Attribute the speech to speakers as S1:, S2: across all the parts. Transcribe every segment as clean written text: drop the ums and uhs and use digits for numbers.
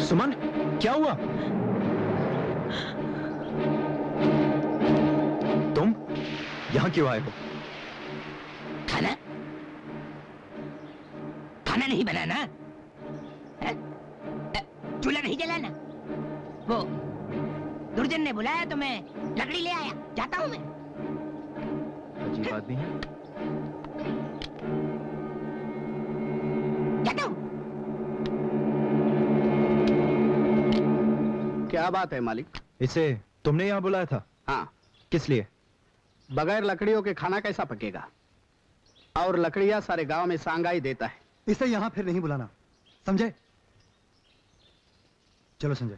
S1: सुमन, क्या हुआ? तुम यहां क्यों आए हो?
S2: खाना? खाना नहीं बनाना? चूल्हा नहीं जलाना? वो दुर्जन ने बुलाया तो मैं लकड़ी ले आया, जाता हूं मैं।
S1: अजीब आदमी है।
S2: जाता हूं।
S3: क्या बात है मालिक?
S1: इसे तुमने यहाँ बुलाया था?
S3: हाँ।
S1: किस लिए?
S3: बगैर लकड़ियों के खाना कैसा पकेगा? और लकड़ियां सारे गांव में सांगाई देता है।
S4: इसे यहाँ फिर नहीं बुलाना, समझे? चलो संजय।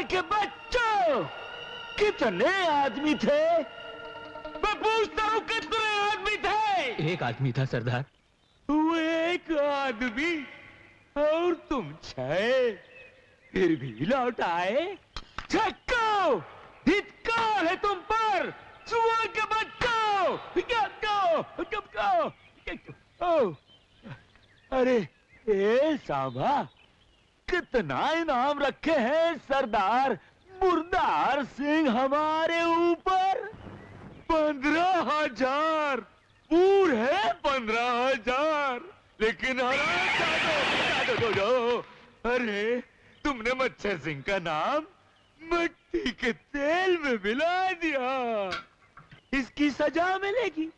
S5: के बच्चों, कितने आदमी थे? मैं पूछता हूँ कितने आदमी थे?
S6: एक आदमी था सरदार।
S5: वो एक आदमी और तुम 6 फिर भी लौट आए? छक्को, धिक्कार है तुम पर, सुअर के बच्चों! अरे ए सांभा, कितना इनाम रखे हैं सरदार मुर्दार सिंह हमारे ऊपर? 15,000 पूरे 15,000। लेकिन अरे तुमने मच्छर सिंह का नाम मिट्टी के तेल में मिला दिया। इसकी सजा मिलेगी,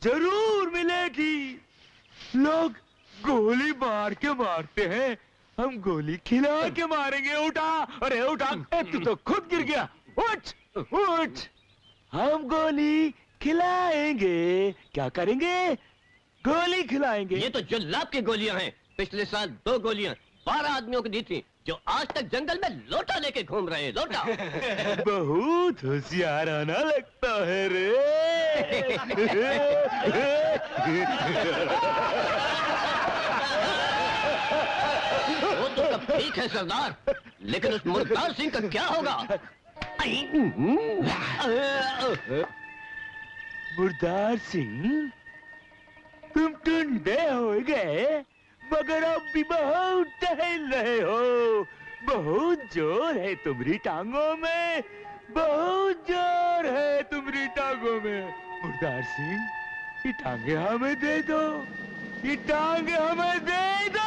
S5: जरूर मिलेगी। लोग गोली मार के मारते हैं, हम गोली खिला के मारेंगे। उठा, अरे उठा, तू तो खुद गिर गया। उठ उठ, हम गोली खिलाएंगे। क्या करेंगे? गोली खिलाएंगे।
S6: ये तो जुल्लाब की गोलियां हैं। पिछले साल 2 गोलियां 12 आदमियों को दी थी, जो आज तक जंगल में लोटा लेके घूम रहे हैं। लोटा।
S5: बहुत होशियाराना लगता है रे।
S6: वो तो सब ठीक है सरदार, लेकिन उस मुर्दार सिंह का क्या होगा?
S5: मुर्दार सिंह, तुम टुंडे हो गए? मगर अब भी बहुत टहल रहे हो। बहुत जोर है तुम्हारी टांगों में, बहुत जोर है तुम्हारी टांगों में। मुर्दार सिंह, ये टांगे हमें दे दो, ये टांगे हमें दे दो।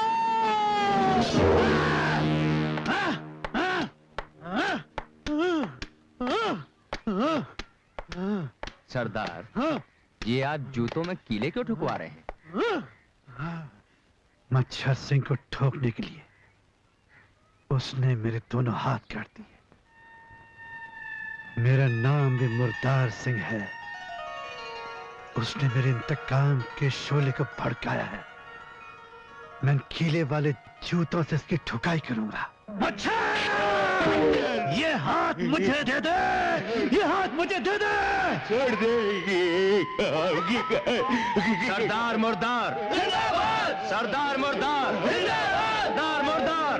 S7: सरदार, ये आप जूतों में कीले क्यों ठुकवा रहे हैं?
S3: मच्छर सिंह को ठोकने के लिए उसने मेरे दोनों हाथ काट दिए। मेरा नाम भी मुर्दार सिंह है। उसने मेरे इंतकाम के शोले को भड़काया है। मैं कीले वाले जूतों से इसकी ठुकाई करूंगा। ये हाथ मुझे दे दे, ये हाथ मुझे दे दे।
S5: छोड़ देंगे।
S7: सरदार मुर्दार, सरदार मुर्दार, सरदार मुर्दार।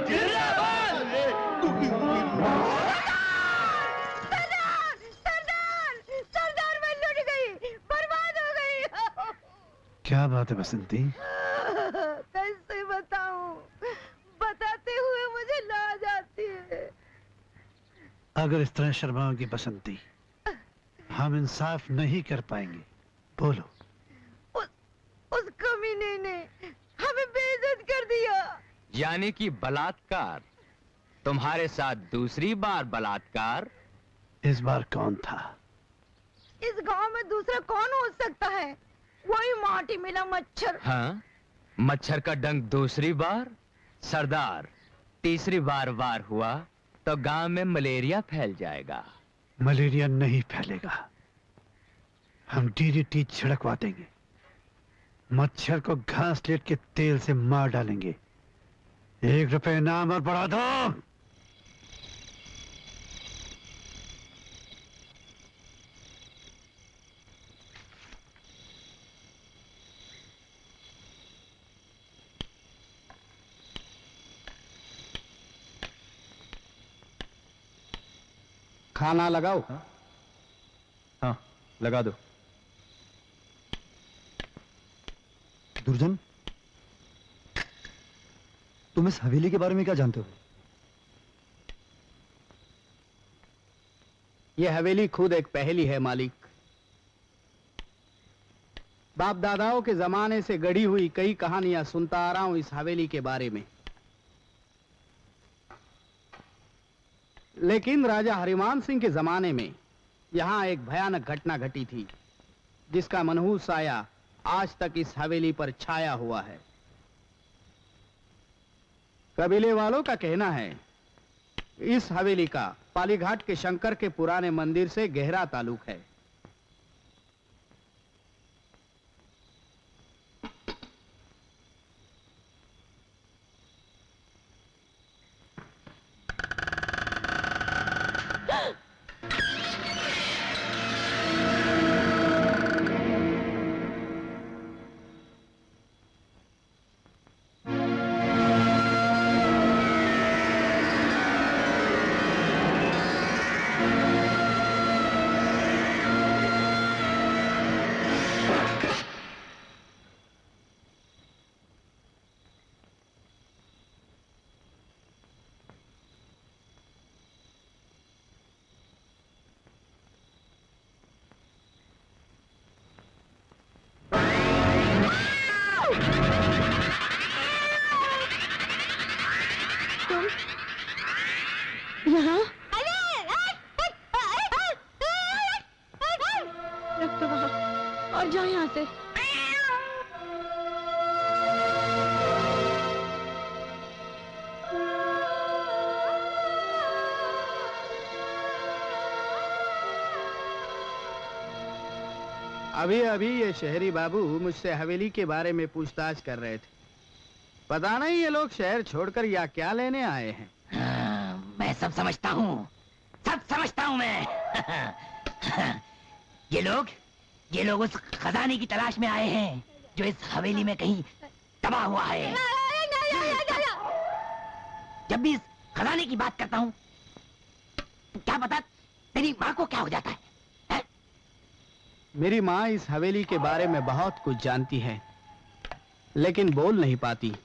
S2: सरदार मैं लुट गई, बर्बाद हो गई।
S3: क्या बात है बसंती?
S2: कैसे बताऊं? बताते हुए मुझे लाज आती है।
S3: अगर इस तरह शर्माओगी बसंती, हम इंसाफ नहीं कर पाएंगे। बोलो।
S2: उस कमीने ने हमें बेइज्जत कर दिया।
S7: यानी कि बलात्कार। तुम्हारे साथ दूसरी बार बलात्कार?
S3: इस बार कौन था?
S2: इस गांव में दूसरा कौन हो सकता है? वही माटी मिला मच्छर।
S7: हाँ, मच्छर का डंक दूसरी बार? सरदार, तीसरी बार वार हुआ तो गांव में मलेरिया फैल जाएगा।
S3: मलेरिया नहीं फैलेगा। हम डीडीटी छिड़कवा देंगे। मच्छर को घास लेट के तेल से मार डालेंगे। 1 रुपए इनाम और बढ़ा दो। खाना लगाओ।
S1: हाँ, लगा दो।
S4: दुर्जन, तुम इस हवेली के बारे में क्या जानते हो?
S3: यह हवेली खुद एक पहेली है मालिक। बाप दादाओं के जमाने से गढ़ी हुई कई कहानियां सुनता आ रहा हूं इस हवेली के बारे में। लेकिन राजा हरिमान सिंह के जमाने में यहां एक भयानक घटना घटी थी, जिसका मनहूस साया आज तक इस हवेली पर छाया हुआ है। कबीले वालों का कहना है इस हवेली का पालीघाट के शंकर के पुराने मंदिर से गहरा ताल्लुक है।
S2: यहाँ रख दो वहाँ और जाओ यहाँ से।
S3: अभी अभी ये शहरी बाबू मुझसे हवेली के बारे में पूछताछ कर रहे थे। पता नहीं ये लोग शहर छोड़कर या क्या लेने आए हैं।
S2: मैं सब समझता हूँ, सब समझता हूँ मैं। ये लोग उस खजाने की तलाश में आए हैं जो इस हवेली में कहीं दबा हुआ है। जब भी इस खजाने की बात करता हूँ, क्या पता तेरी माँ को क्या हो जाता है?
S3: मेरी माँ इस हवेली के बारे में बहुत कुछ जानती है, लेकिन बोल नहीं पाती।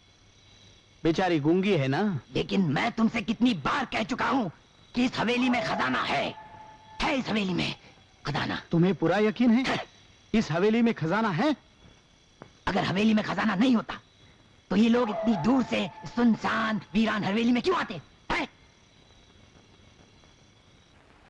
S1: बेचारी गूंगी है ना।
S2: लेकिन मैं तुमसे कितनी बार कह चुका हूँ कि इस हवेली में खजाना है इस हवेली में खजाना।
S1: तुम्हें पूरा यकीन है इस हवेली में खजाना है?
S2: अगर हवेली में खजाना नहीं होता तो ये लोग इतनी दूर से सुनसान वीरान हवेली में क्यों आते?